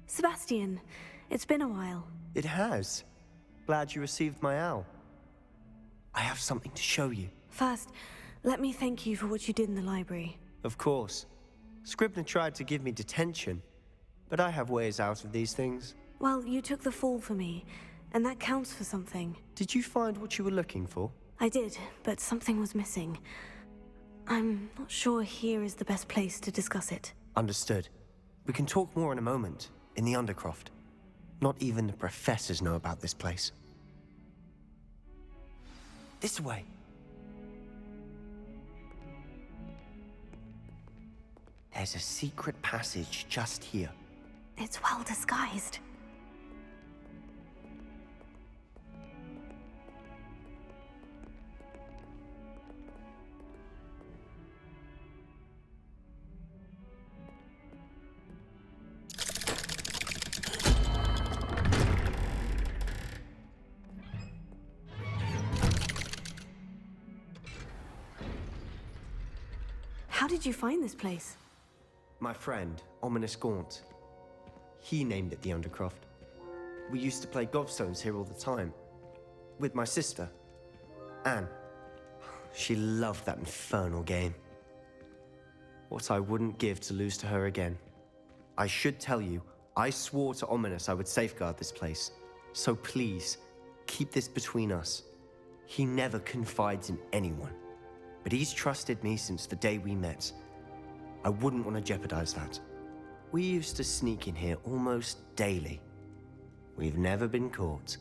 Sebastian, it's been a while. It has. Glad you received my owl. I have something to show you. First, let me thank you for what you did in the library. Of course. Scribner tried to give me detention, but I have ways out of these things. Well, you took the fall for me, and that counts for something. Did you find what you were looking for? I did, but something was missing. I'm not sure here is the best place to discuss it. Understood. We can talk more in a moment, in the Undercroft. Not even the professors know about this place. This way. There's a secret passage just here. It's well disguised. How did you find this place? My friend, Ominous Gaunt. He named it the Undercroft. We used to play gobstones here all the time. With my sister, Anne. She loved that infernal game. What I wouldn't give to lose to her again. I should tell you, I swore to Ominous I would safeguard this place. So please, keep this between us. He never confides in anyone. But he's trusted me since the day we met. I wouldn't want to jeopardize that. We used to sneak in here almost daily. We've never been caught.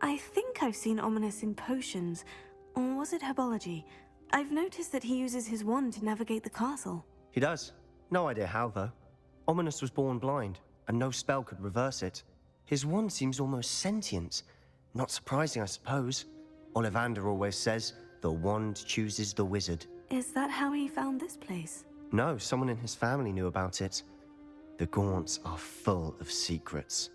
I think I've seen Ominous in potions, or was it herbology? I've noticed that he uses his wand to navigate the castle. He does. No idea how, though. Ominous was born blind, and no spell could reverse it. His wand seems almost sentient. Not surprising, I suppose. Ollivander always says, the wand chooses the wizard. Is that how he found this place? No, someone in his family knew about it. The Gaunts are full of secrets.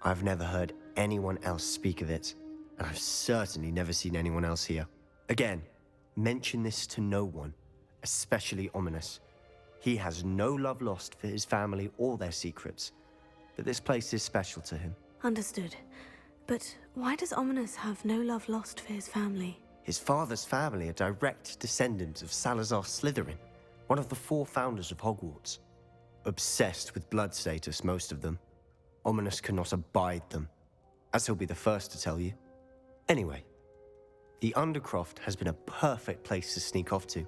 I've never heard anyone else speak of it, and I've certainly never seen anyone else here. Again, mention this to no one, especially Ominous. He has no love lost for his family or their secrets, but this place is special to him. Understood. But why does Ominous have no love lost for his family? His father's family are direct descendants of Salazar Slytherin, one of the 4 founders of Hogwarts. Obsessed with blood status, most of them. Ominous cannot abide them, as he'll be the first to tell you. Anyway, the Undercroft has been a perfect place to sneak off to,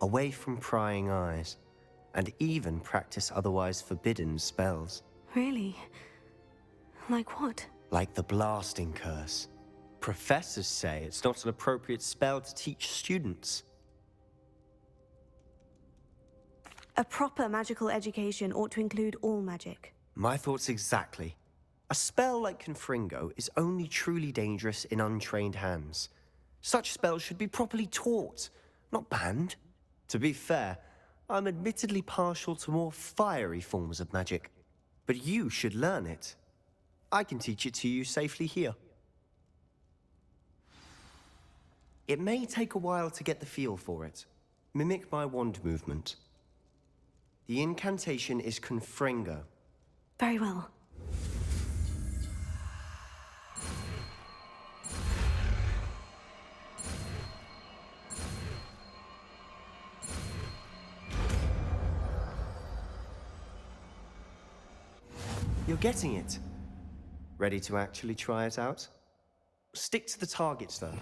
away from prying eyes, and even practice otherwise forbidden spells. Really? Like what? Like the blasting curse. Professors say it's not an appropriate spell to teach students. A proper magical education ought to include all magic. My thoughts exactly. A spell like Confringo is only truly dangerous in untrained hands. Such spells should be properly taught, not banned. To be fair, I'm admittedly partial to more fiery forms of magic. But you should learn it. I can teach it to you safely here. It may take a while to get the feel for it. Mimic my wand movement. The incantation is Confringo. Very well. You're getting it. Ready to actually try it out? Stick to the targets, though.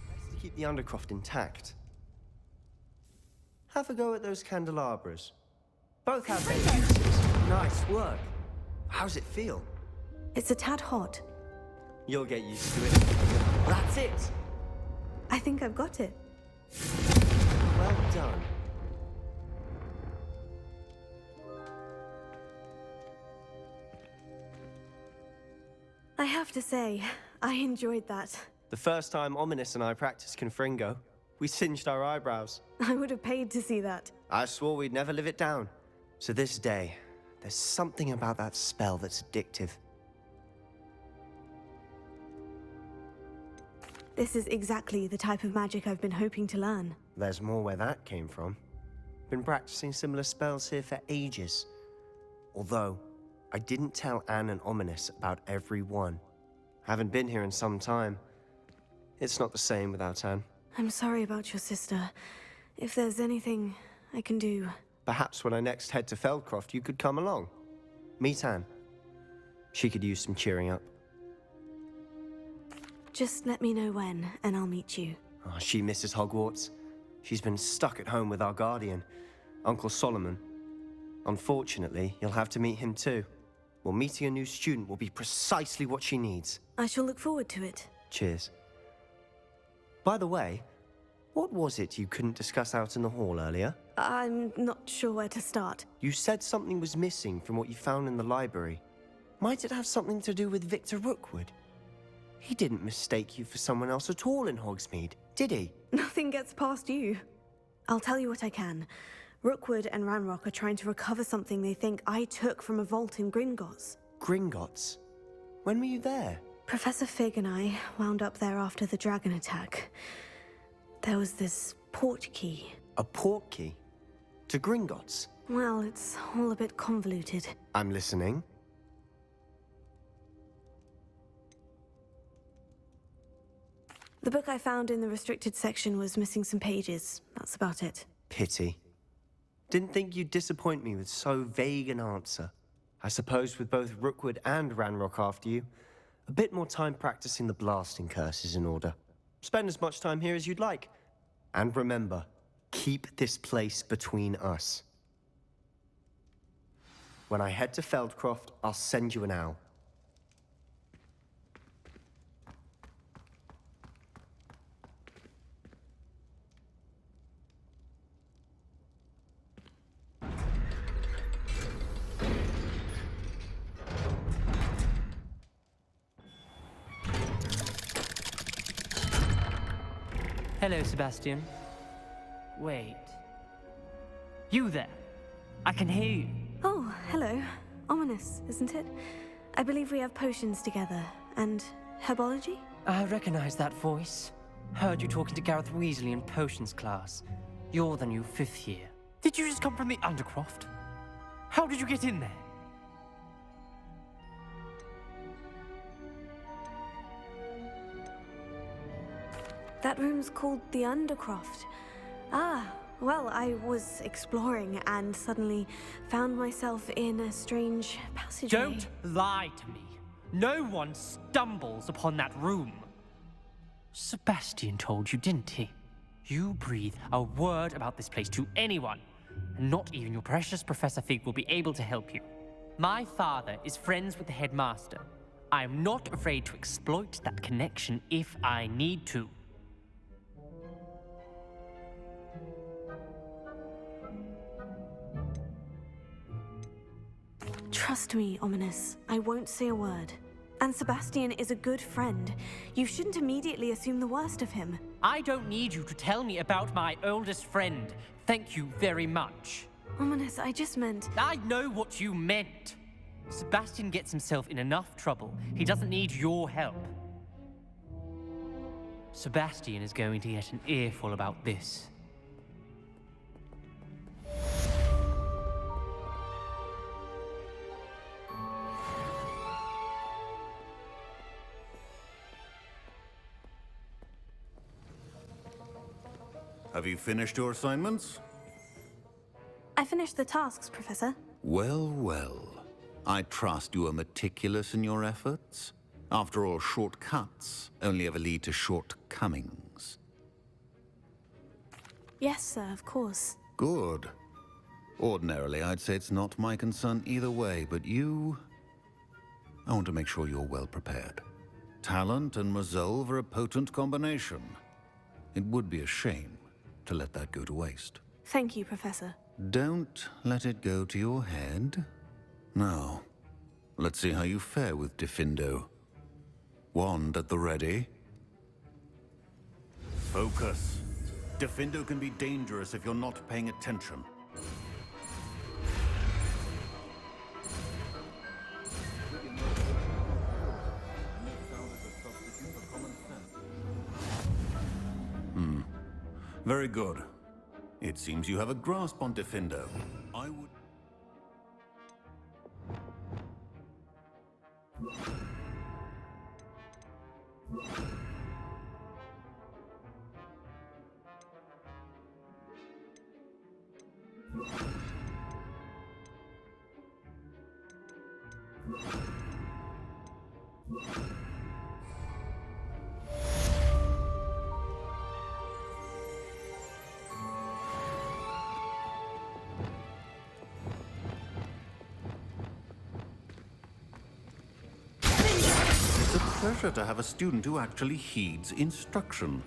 Best to keep the Undercroft intact. Have a go at those candelabras. Both have their uses. Nice work. How's it feel? It's a tad hot. You'll get used to it. That's it. I think I've got it. Well done. I have to say, I enjoyed that. The first time Ominous and I practiced Confringo, we singed our eyebrows. I would have paid to see that. I swore we'd never live it down. So this day, there's something about that spell that's addictive. This is exactly the type of magic I've been hoping to learn. There's more where that came from. Been practicing similar spells here for ages. Although, I didn't tell Anne and Ominous about every one. Haven't been here in some time. It's not the same without Anne. I'm sorry about your sister. If there's anything I can do... Perhaps when I next head to Feldcroft, you could come along. Meet Anne. She could use some cheering up. Just let me know when, and I'll meet you. Oh, she misses Hogwarts. She's been stuck at home with our guardian, Uncle Solomon. Unfortunately, you'll have to meet him too. Well, meeting a new student will be precisely what she needs. I shall look forward to it. Cheers. By the way, what was it you couldn't discuss out in the hall earlier? I'm not sure where to start. You said something was missing from what you found in the library. Might it have something to do with Victor Rookwood? He didn't mistake you for someone else at all in Hogsmeade, did he? Nothing gets past you. I'll tell you what I can. Rookwood and Ranrock are trying to recover something they think I took from a vault in Gringotts. Gringotts? When were you there? Professor Fig and I wound up there after the dragon attack. There was this port key. A port key? To Gringotts? Well, it's all a bit convoluted. I'm listening. The book I found in the restricted section was missing some pages. That's about it. Pity. Didn't think you'd disappoint me with so vague an answer. I suppose with both Rookwood and Ranrock after you, a bit more time practicing the blasting curse is in order. Spend as much time here as you'd like. And remember, keep this place between us. When I head to Feldcroft, I'll send you an owl. Hello, Sebastian. Wait. You there? I can hear you. Oh, hello. Ominous, isn't it? I believe we have potions together. And herbology? I recognize that voice. Heard you talking to Gareth Weasley in potions class. You're the new 5th year. Did you just come from the Undercroft? How did you get in there? That room's called the Undercroft. Ah, well, I was exploring and suddenly found myself in a strange passageway. Don't lie to me. No one stumbles upon that room. Sebastian told you, didn't he? You breathe a word about this place to anyone, and not even your precious Professor Fig will be able to help you. My father is friends with the headmaster. I am not afraid to exploit that connection if I need to. Trust me, Ominous. I won't say a word. And Sebastian is a good friend. You shouldn't immediately assume the worst of him. I don't need you to tell me about my oldest friend. Thank you very much. Ominous, I just meant... I know what you meant. Sebastian gets himself in enough trouble. He doesn't need your help. Sebastian is going to get an earful about this. Have you finished your assignments? I finished the tasks, Professor. Well, well. I trust you are meticulous in your efforts. After all, shortcuts only ever lead to shortcomings. Yes, sir, of course. Good. Ordinarily, I'd say it's not my concern either way, but you... I want to make sure you're well prepared. Talent and resolve are a potent combination. It would be a shame to let that go to waste. Thank you, Professor. Don't let it go to your head. Now, let's see how you fare with Diffindo. Wand at the ready. Focus. Diffindo can be dangerous if you're not paying attention. Very good. It seems you have a grasp on Defendo. I would... It's a pleasure to have a student who actually heeds instruction.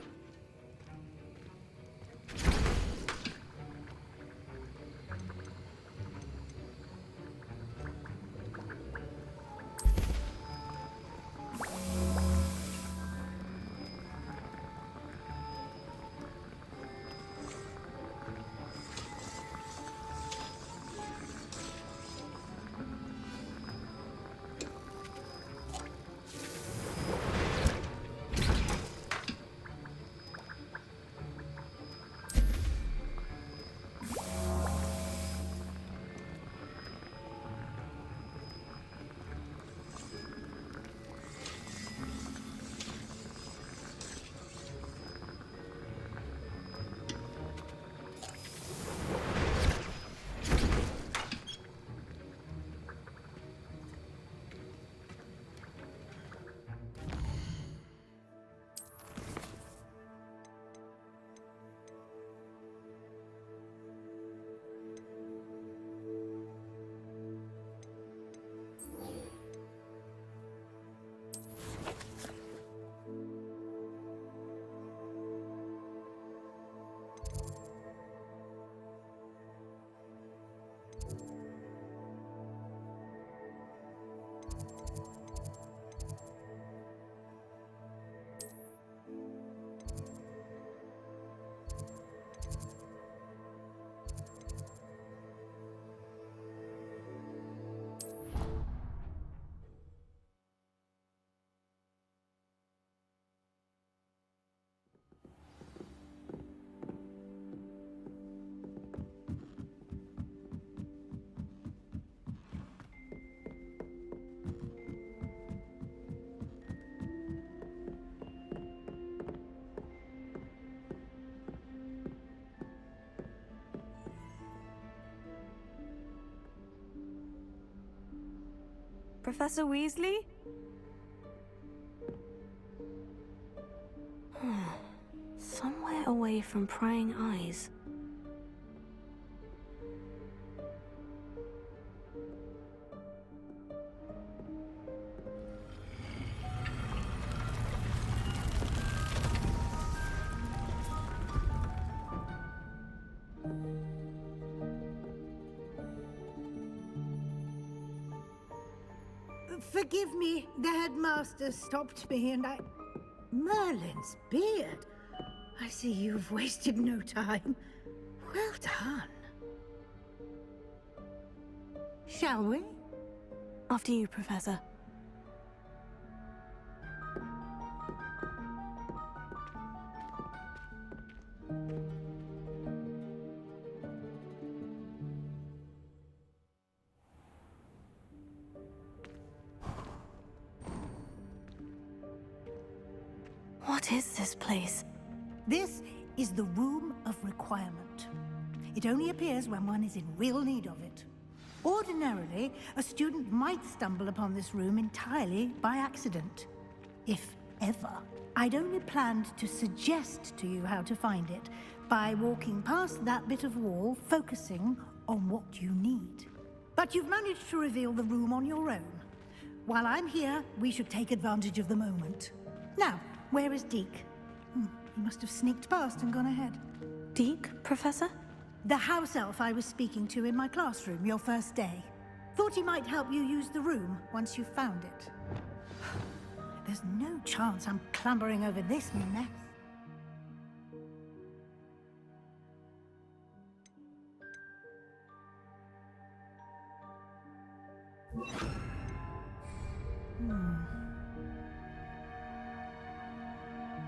Professor Weasley? Somewhere away from prying eyes. Forgive me, the headmaster stopped me and I... Merlin's beard. I see you've wasted no time. Well done. Shall we? After you, Professor. What is this place? This is the Room of Requirement. It only appears when one is in real need of it. Ordinarily, a student might stumble upon this room entirely by accident. If ever. I'd only planned to suggest to you how to find it by walking past that bit of wall, focusing on what you need. But you've managed to reveal the room on your own. While I'm here, we should take advantage of the moment. Now, where is Deke? He must have sneaked past and gone ahead. Deke, Professor? The house elf I was speaking to in my classroom your first day. Thought he might help you use the room once you found it. There's no chance I'm clambering over this mess.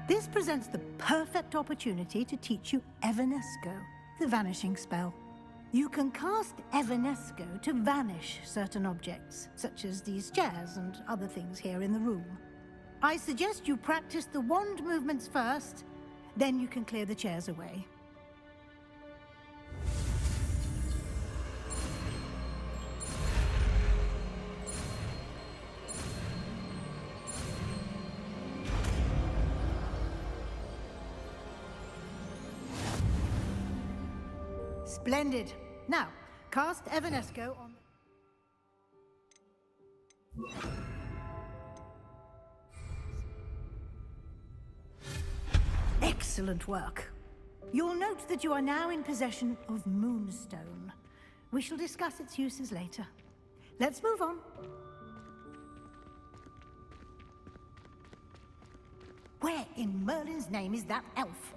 This presents the perfect opportunity to teach you Evanesco, the vanishing spell. You can cast Evanesco to vanish certain objects, such as these chairs and other things here in the room. I suggest you practice the wand movements first, then you can clear the chairs away. Splendid. Now, cast Evanesco on... Excellent work. You'll note that you are now in possession of Moonstone. We shall discuss its uses later. Let's move on. Where in Merlin's name is that elf?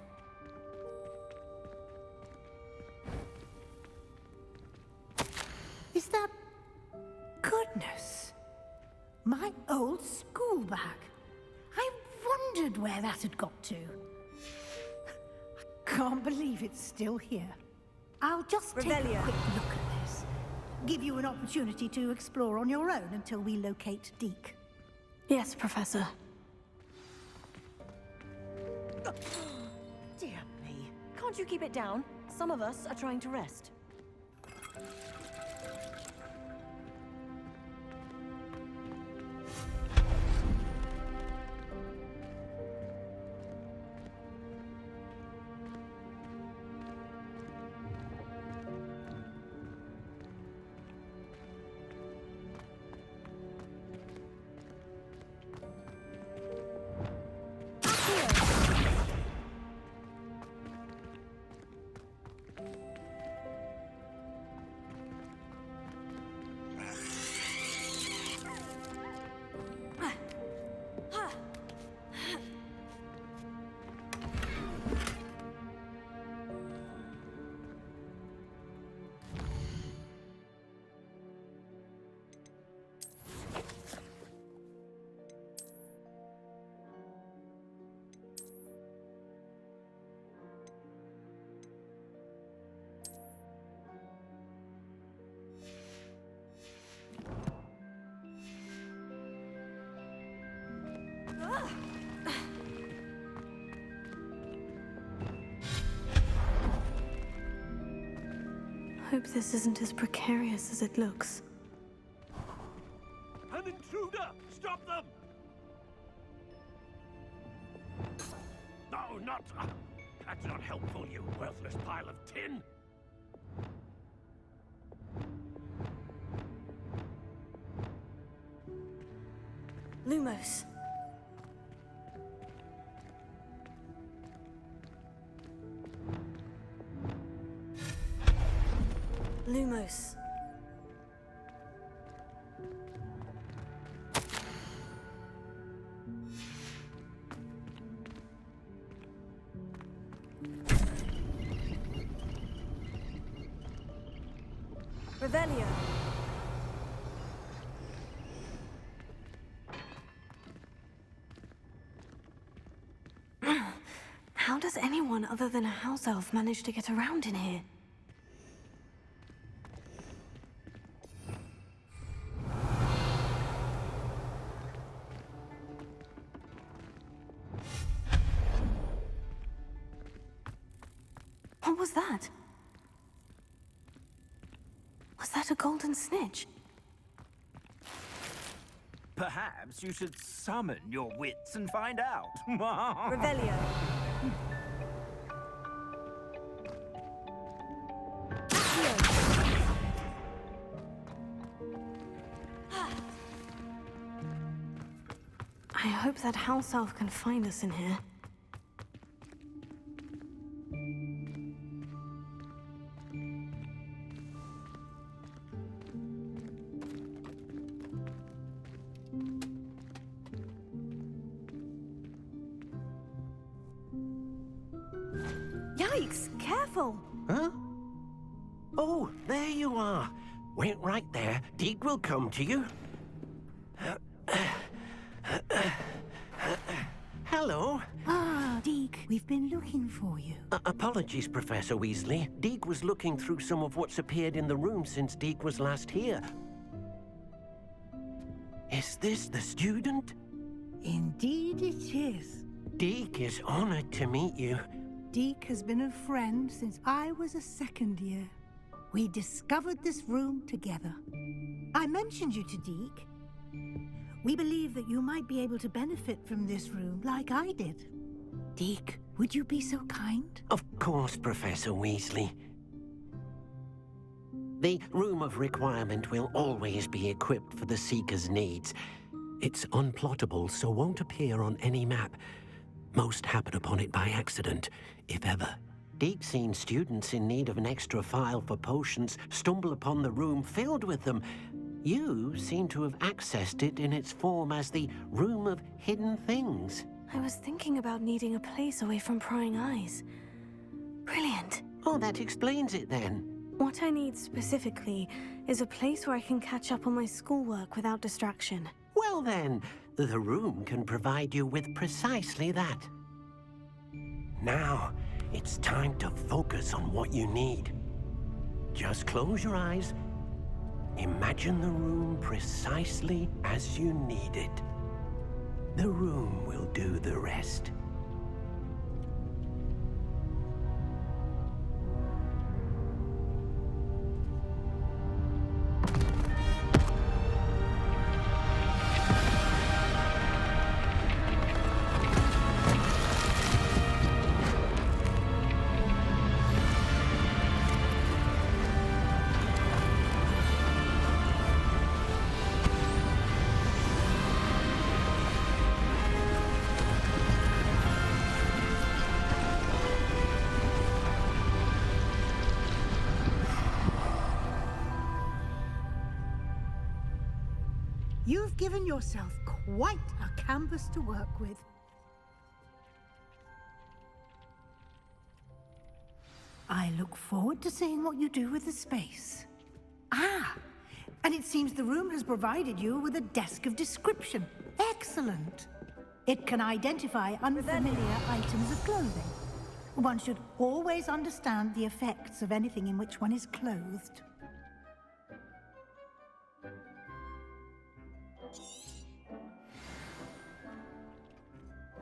Is that... Goodness! My old school bag. I wondered where that had got to. I can't believe it's still here. I'll just take a quick look at this. Give you an opportunity to explore on your own until we locate Deke. Yes, Professor. Dear me. Can't you keep it down? Some of us are trying to rest. Hope this isn't as precarious as it looks. An intruder! Stop them! No, not... that's not helpful, you worthless pile of tin! Lumos. Lumos. Revelio. How does anyone other than a house elf manage to get around in here? What was that? Was that a golden snitch? Perhaps you should summon your wits and find out. Revelio. I hope that house elf can find us in here. Yikes! Careful! Huh? Oh, there you are. Wait right there. Deke will come to you. Hello. Ah, Deke, we've been looking for you. Apologies, Professor Weasley. Deke was looking through some of what's appeared in the room since Deke was last here. Is this the student? Indeed it is. Deke is honored to meet you. Deke has been a friend since I was a second year. We discovered this room together. I mentioned you to Deke. We believe that you might be able to benefit from this room like I did. Deke, would you be so kind? Of course, Professor Weasley. The Room of Requirement will always be equipped for the Seeker's needs. It's unplottable, so won't appear on any map. Most happen upon it by accident, if ever. Deke's seen students in need of an extra file for potions stumble upon the room filled with them. You seem to have accessed it in its form as the Room of Hidden Things. I was thinking about needing a place away from prying eyes. Brilliant. Oh, that explains it then. What I need specifically is a place where I can catch up on my schoolwork without distraction. Well then, the room can provide you with precisely that. Now, it's time to focus on what you need. Just close your eyes. Imagine the room precisely as you need it. The room will do the rest. You've given yourself quite a canvas to work with. I look forward to seeing what you do with the space. Ah, and it seems the room has provided you with a desk of description. Excellent. It can identify unfamiliar items of clothing. One should always understand the effects of anything in which one is clothed.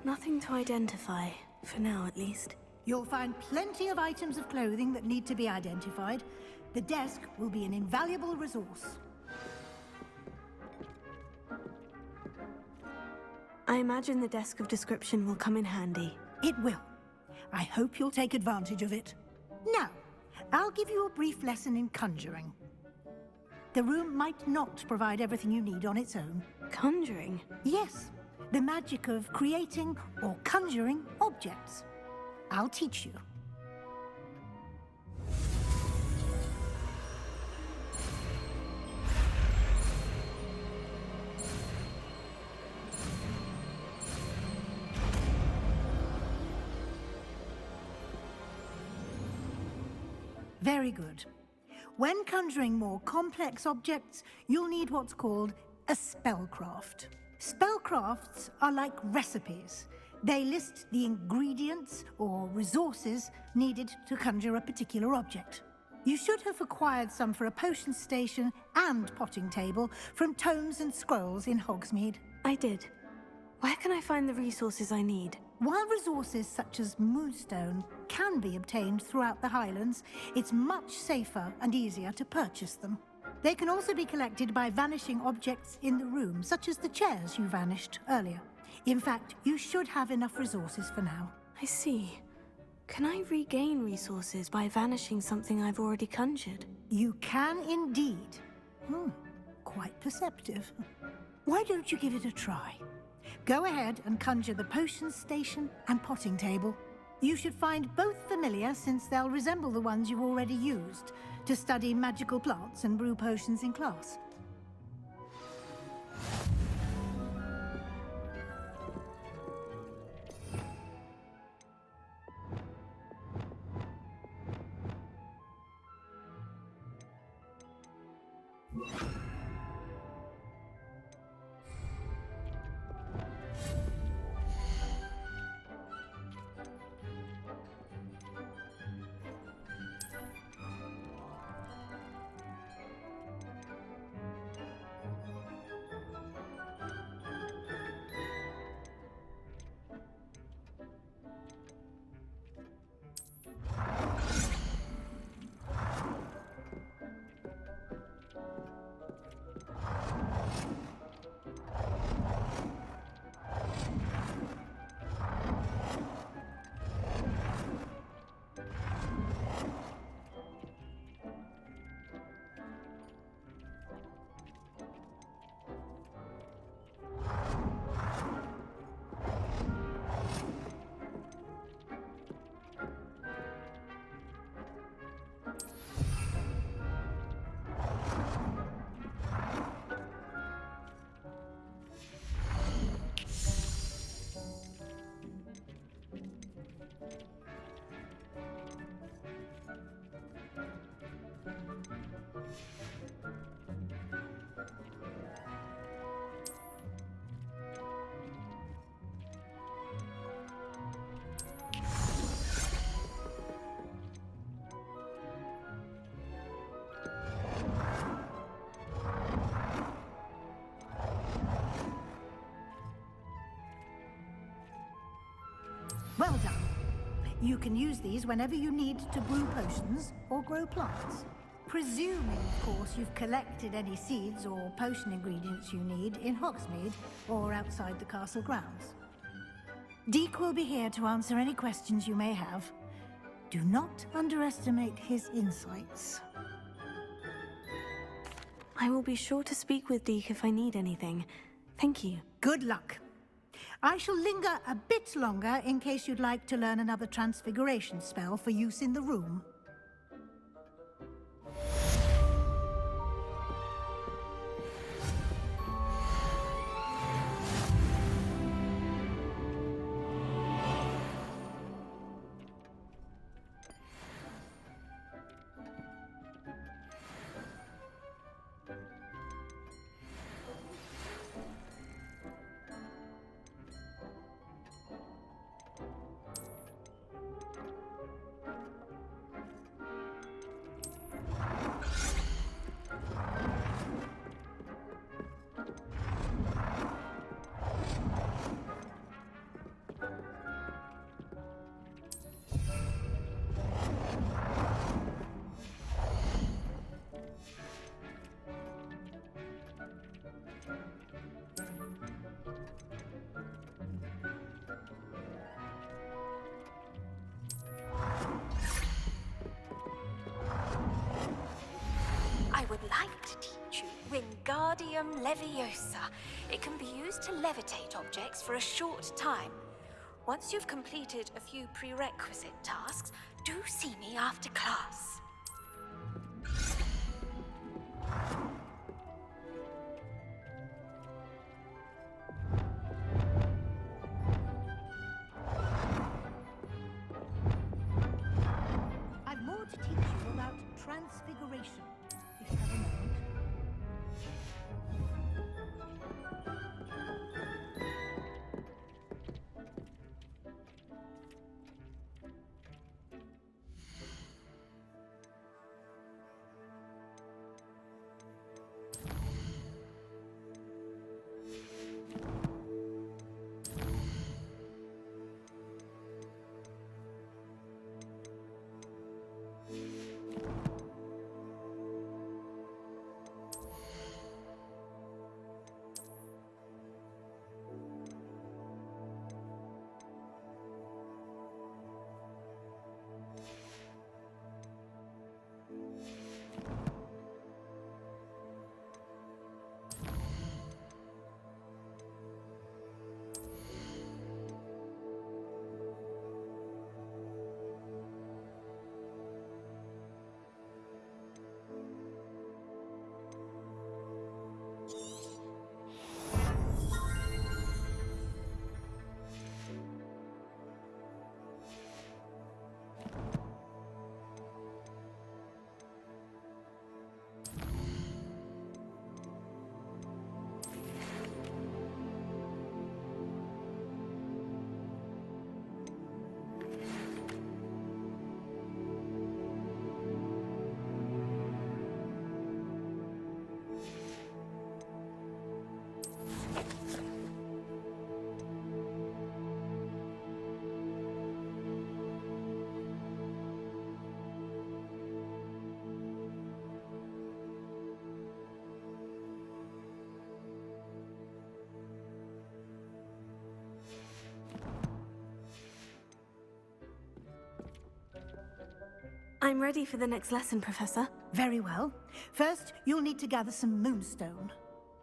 Nothing to identify, for now at least. You'll find plenty of items of clothing that need to be identified. The desk will be an invaluable resource. I imagine the desk of description will come in handy. It will. I hope you'll take advantage of it. Now, I'll give you a brief lesson in conjuring. The room might not provide everything you need on its own. Conjuring? Yes, the magic of creating or conjuring objects. I'll teach you. Very good. When conjuring more complex objects, you'll need what's called a spellcraft. Spellcrafts are like recipes. They list the ingredients or resources needed to conjure a particular object. You should have acquired some for a potion station and potting table from tomes and scrolls in Hogsmeade. I did. Where can I find the resources I need? While resources such as moonstone can be obtained throughout the Highlands, it's much safer and easier to purchase them. They can also be collected by vanishing objects in the room, such as the chairs you vanished earlier. In fact, you should have enough resources for now. I see. Can I regain resources by vanishing something I've already conjured? You can indeed. Quite perceptive. Why don't you give it a try? Go ahead and conjure the potion station and potting table. You should find both familiar, since they'll resemble the ones you've already used to study magical plants and brew potions in class. You can use these whenever you need to brew potions or grow plants. Presuming, of course, you've collected any seeds or potion ingredients you need in Hogsmeade or outside the castle grounds. Deke will be here to answer any questions you may have. Do not underestimate his insights. I will be sure to speak with Deke if I need anything. Thank you. Good luck. I shall linger a bit longer in case you'd like to learn another transfiguration spell for use in the room. I would like to teach you Wingardium Leviosa. It can be used to levitate objects for a short time. Once you've completed a few prerequisite tasks, do see me after class. I've more to teach you about transfiguration, if you have a moment. I'm ready for the next lesson, Professor. Very well. First, you'll need to gather some moonstone.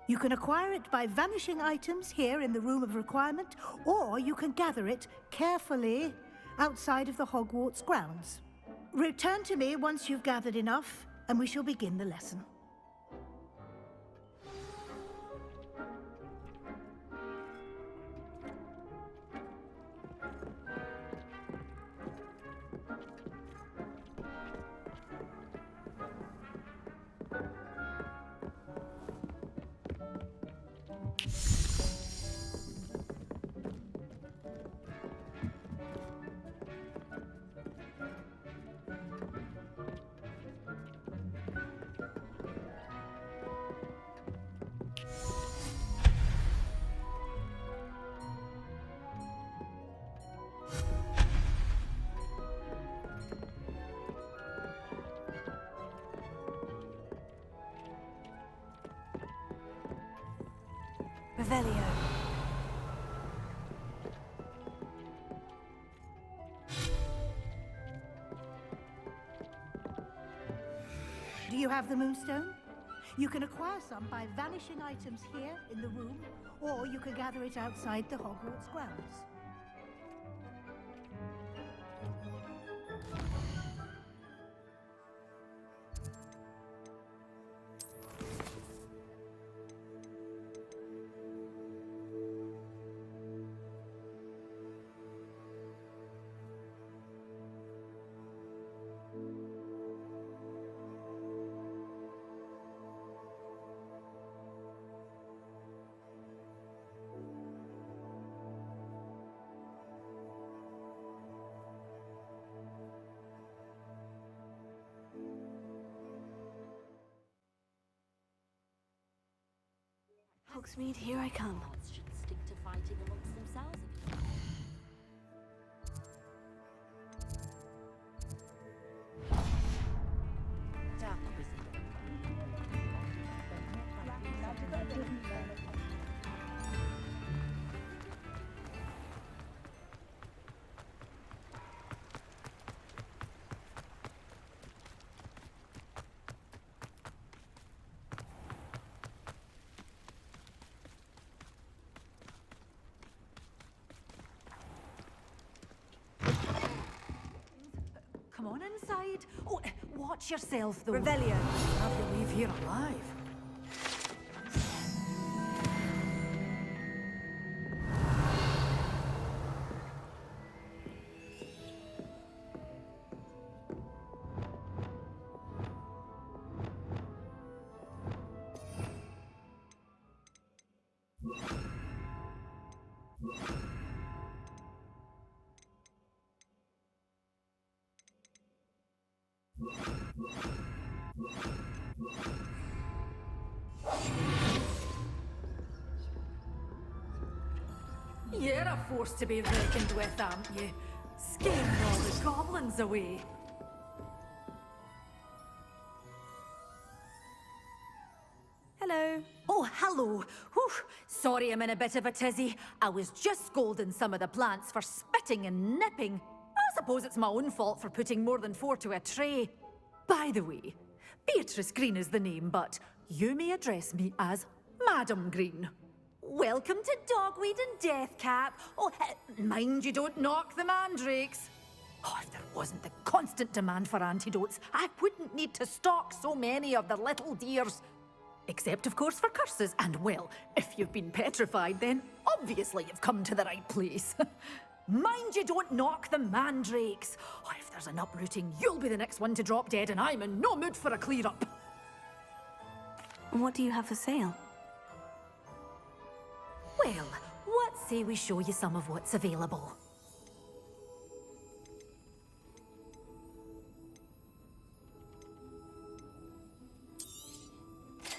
You can acquire it by vanishing items here in the Room of Requirement, or you can gather it carefully outside of the Hogwarts grounds. Return to me once you've gathered enough, and we shall begin the lesson. Revelio. Do you have the Moonstone? You can acquire some by vanishing items here in the room, or you can gather it outside the Hogwarts grounds. Hogsmeade, here I come. Should stick to fighting amongst themselves. Come on inside. Oh, watch yourself, though. Revelio. Have you leave here alive? You're a force to be reckoned with, aren't you? Scaring all the goblins away. Hello. Oh, hello. Whew. Sorry I'm in a bit of a tizzy. I was just scolding some of the plants for spitting and nipping. I suppose it's my own fault for putting more than 4 to a tray. By the way, Beatrice Green is the name, but you may address me as Madam Green. Welcome to Dogweed and Deathcap. Oh, mind you don't knock the mandrakes. Oh, if there wasn't the constant demand for antidotes, I wouldn't need to stock so many of the little dears. Except, of course, for curses. And, well, if you've been petrified, then obviously you've come to the right place. Mind you don't knock the mandrakes. Oh, if there's an uprooting, you'll be the next one to drop dead, and I'm in no mood for a clear-up. What do you have for sale? Well, what say we show you some of what's available?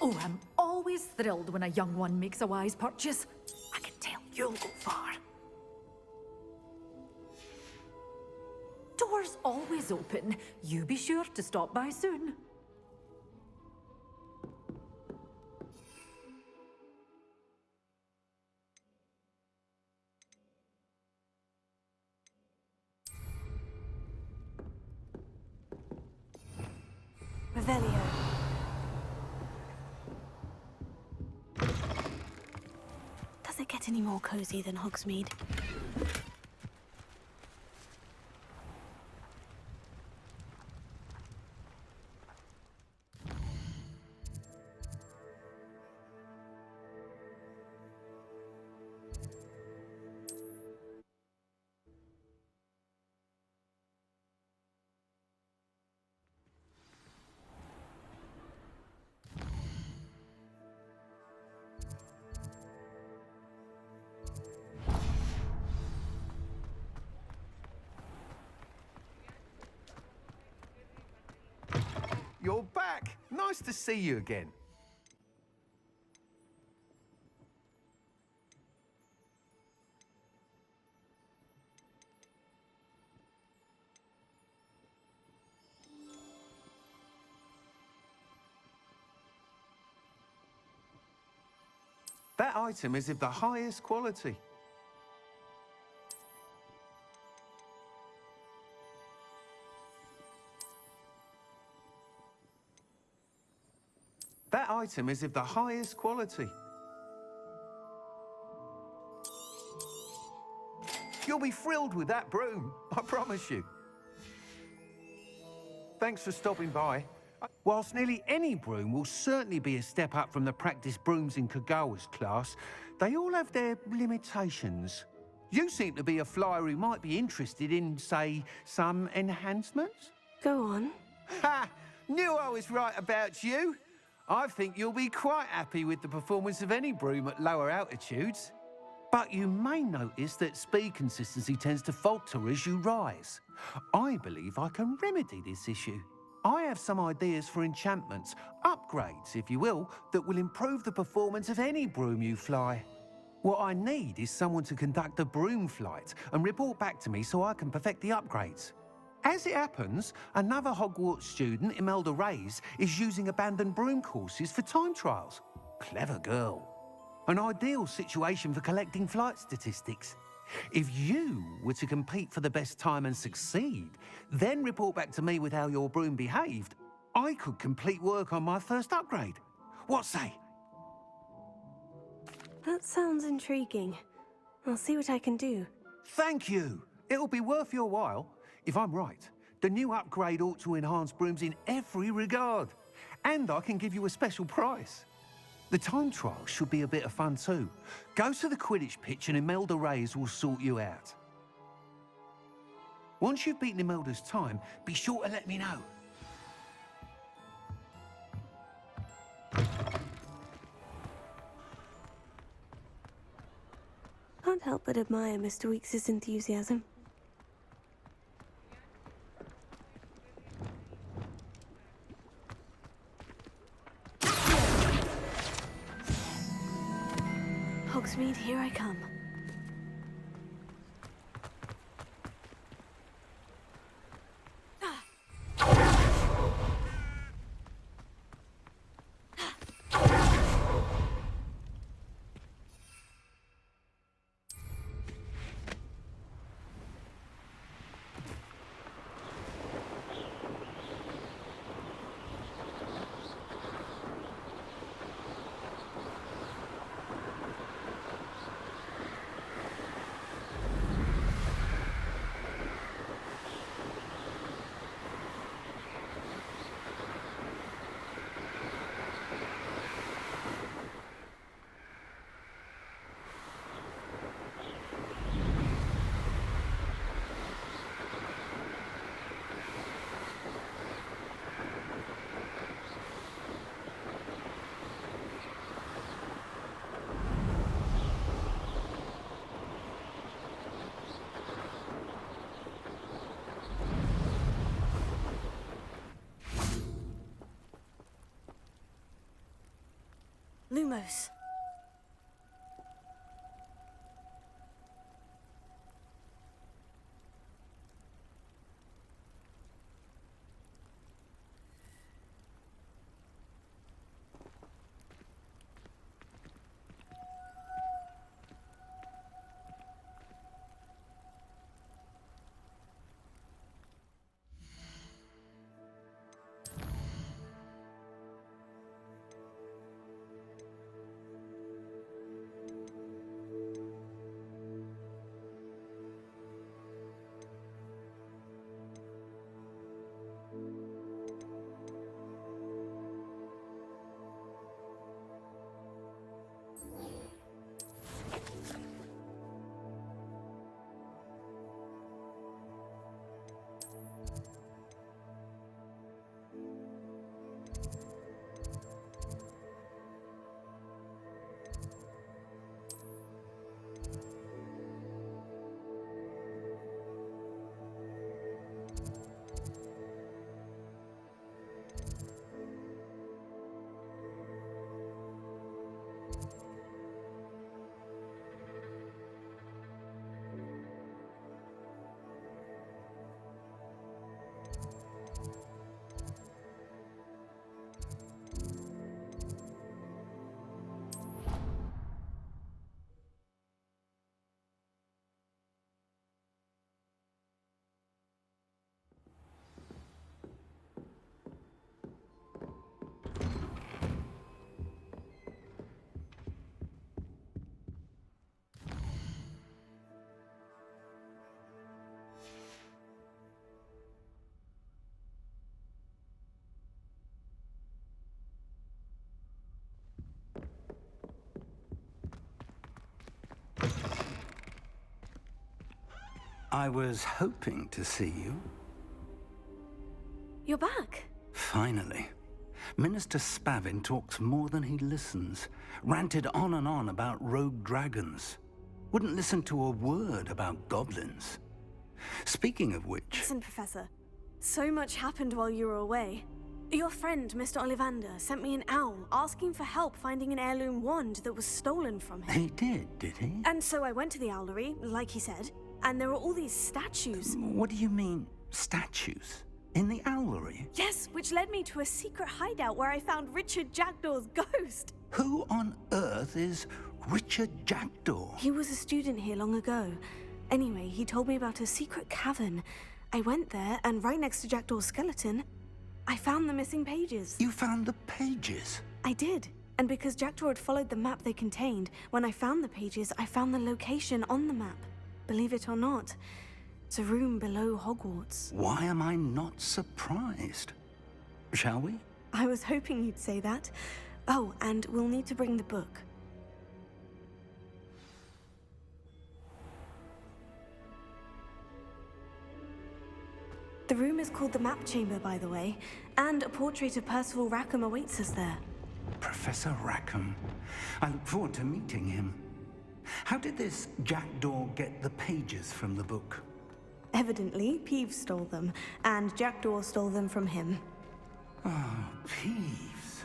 Oh, I'm always thrilled when a young one makes a wise purchase. I can tell you'll go far. Doors always open. You be sure to stop by soon. Revelio. Does it get any more cozy than Hogsmeade? You're back! Nice to see you again. That item is of the highest quality. That item is of the highest quality. You'll be thrilled with that broom, I promise you. Thanks for stopping by. Whilst nearly any broom will certainly be a step up from the practice brooms in Kagawa's class, they all have their limitations. You seem to be a flyer who might be interested in, say, some enhancements? Go on. Ha! Knew I was right about you. I think you'll be quite happy with the performance of any broom at lower altitudes. But you may notice that speed consistency tends to falter as you rise. I believe I can remedy this issue. I have some ideas for enchantments, upgrades, if you will, that will improve the performance of any broom you fly. What I need is someone to conduct a broom flight and report back to me so I can perfect the upgrades. As it happens, another Hogwarts student, Imelda Reyes, is using abandoned broom courses for time trials. Clever girl. An ideal situation for collecting flight statistics. If you were to compete for the best time and succeed, then report back to me with how your broom behaved, I could complete work on my first upgrade. What say? That sounds intriguing. I'll see what I can do. Thank you. It'll be worth your while. If I'm right, the new upgrade ought to enhance brooms in every regard. And I can give you a special price. The time trial should be a bit of fun too. Go to the Quidditch pitch and Imelda Reyes will sort you out. Once you've beaten Imelda's time, be sure to let me know. Can't help but admire Mr. Weekes' enthusiasm. Hogsmeade, here I come. Lumos. I was hoping to see you. You're back. Finally. Minister Spavin talks more than he listens. Ranted on and on about rogue dragons. Wouldn't listen to a word about goblins. Speaking of which... Listen, Professor. So much happened while you were away. Your friend, Mr. Ollivander, sent me an owl asking for help finding an heirloom wand that was stolen from him. He did he? And so I went to the owlery, like he said, and there were all these statues. What do you mean, statues? In the owlery? Yes, which led me to a secret hideout where I found Richard Jackdaw's ghost. Who on earth is Richard Jackdaw? He was a student here long ago. Anyway, he told me about a secret cavern. I went there, and right next to Jackdaw's skeleton, I found the missing pages. You found the pages? I did. And because Jackdaw had followed the map they contained, when I found the pages, I found the location on the map. Believe it or not, it's a room below Hogwarts. Why am I not surprised? Shall we? I was hoping you'd say that. Oh, and we'll need to bring the book. The room is called the Map Chamber, by the way, and a portrait of Percival Rackham awaits us there. Professor Rackham. I look forward to meeting him. How did this Jackdaw get the pages from the book? Evidently, Peeves stole them, and Jackdaw stole them from him. Oh, Peeves.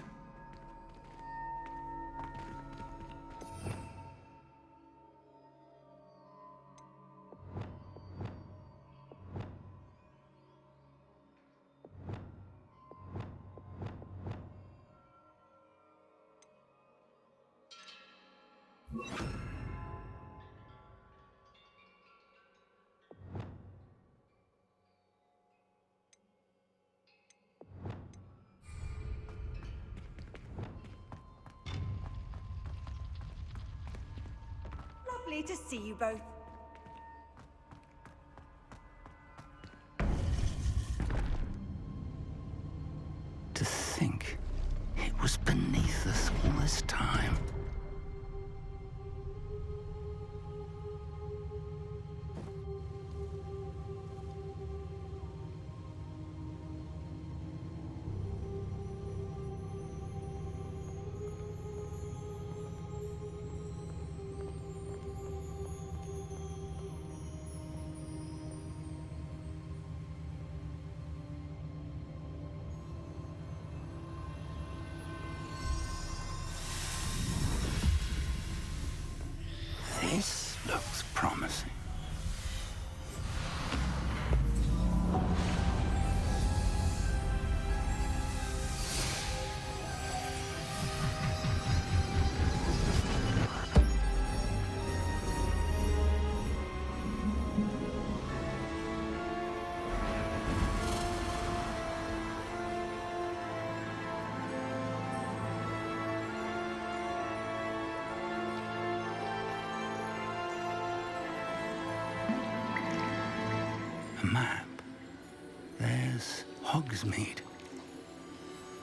Lovely to see you both. To think it was beneath us all this time. This looks promising. A map. There's Hogsmeade.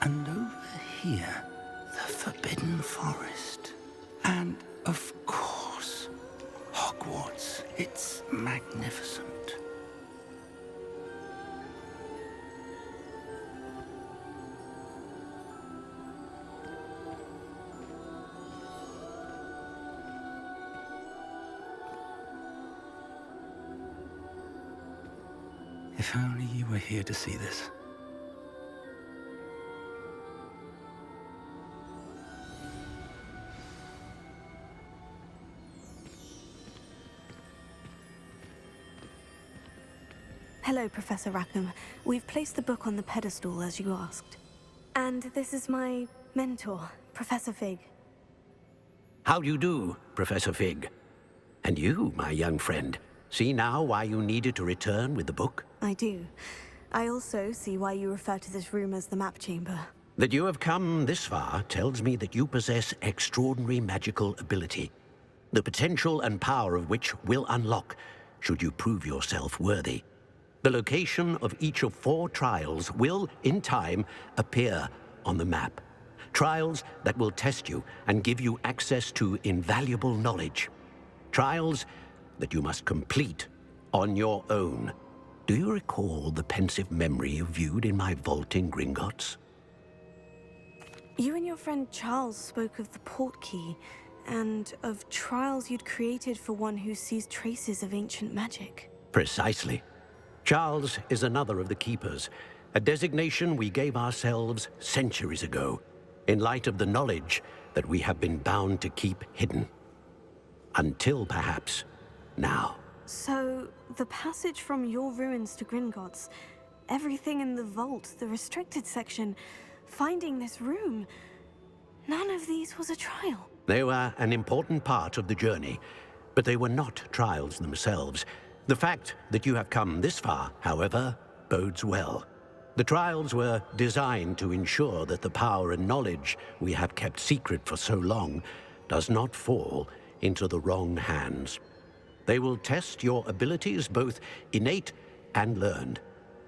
And over here, the Forbidden Forest. And, of course, Hogwarts. It's magnificent. If only you were here to see this. Hello, Professor Rackham. We've placed the book on the pedestal, as you asked. And this is my mentor, Professor Fig. How do you do, Professor Fig? And you, my young friend, see now why you needed to return with the book? I do. I also see why you refer to this room as the Map Chamber. That you have come this far tells me that you possess extraordinary magical ability, the potential and power of which will unlock should you prove yourself worthy. The location of each of 4 trials will, in time, appear on the map. Trials that will test you and give you access to invaluable knowledge. Trials that you must complete On your own. Do you recall the pensive memory you viewed in my vault in Gringotts? You and your friend Charles spoke of the port key, and of trials you'd created for one who sees traces of ancient magic. Precisely. Charles is another of the Keepers, a designation we gave ourselves centuries ago, in light of the knowledge that we have been bound to keep hidden. Until, perhaps, now. So, the passage from your ruins to Gringotts, everything in the vault, the restricted section, finding this room, none of these was a trial. They were an important part of the journey, but they were not trials themselves. The fact that you have come this far, however, bodes well. The trials were designed to ensure that the power and knowledge we have kept secret for so long does not fall into the wrong hands. They will test your abilities, both innate and learned.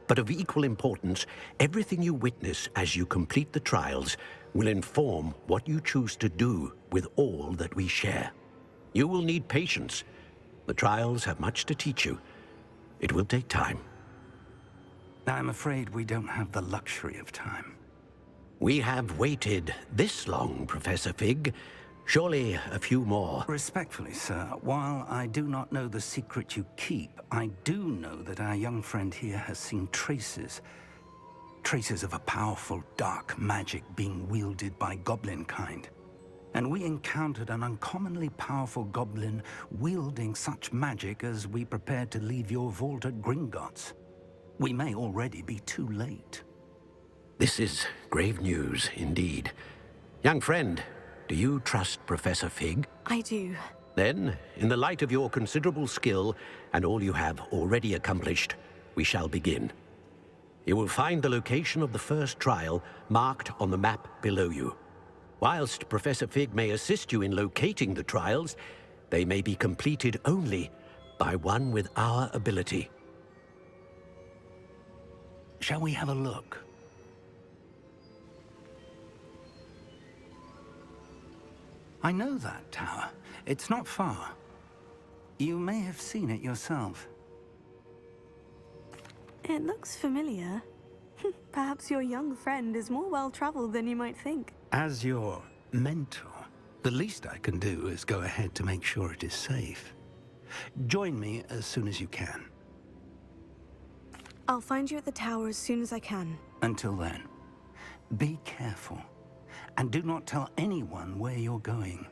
But of equal importance, everything you witness as you complete the trials will inform what you choose to do with all that we share. You will need patience. The trials have much to teach you. It will take time. I'm afraid we don't have the luxury of time. We have waited this long, Professor Fig. Surely a few more. Respectfully, sir, while I do not know the secret you keep, I do know that our young friend here has seen traces of a powerful dark magic being wielded by goblin kind. And we encountered an uncommonly powerful goblin wielding such magic as we prepared to leave your vault at Gringotts. We may already be too late. This is grave news, indeed. Young friend, do you trust Professor Fig? I do. Then, in the light of your considerable skill and all you have already accomplished, we shall begin. You will find the location of the first trial marked on the map below you. Whilst Professor Fig may assist you in locating the trials, they may be completed only by one with our ability. Shall we have a look? I know that tower. It's not far. You may have seen it yourself. It looks familiar. Perhaps your young friend is more well-traveled than you might think. As your mentor, the least I can do is go ahead to make sure it is safe. Join me as soon as you can. I'll find you at the tower as soon as I can. Until then, be careful, and do not tell anyone where you're going.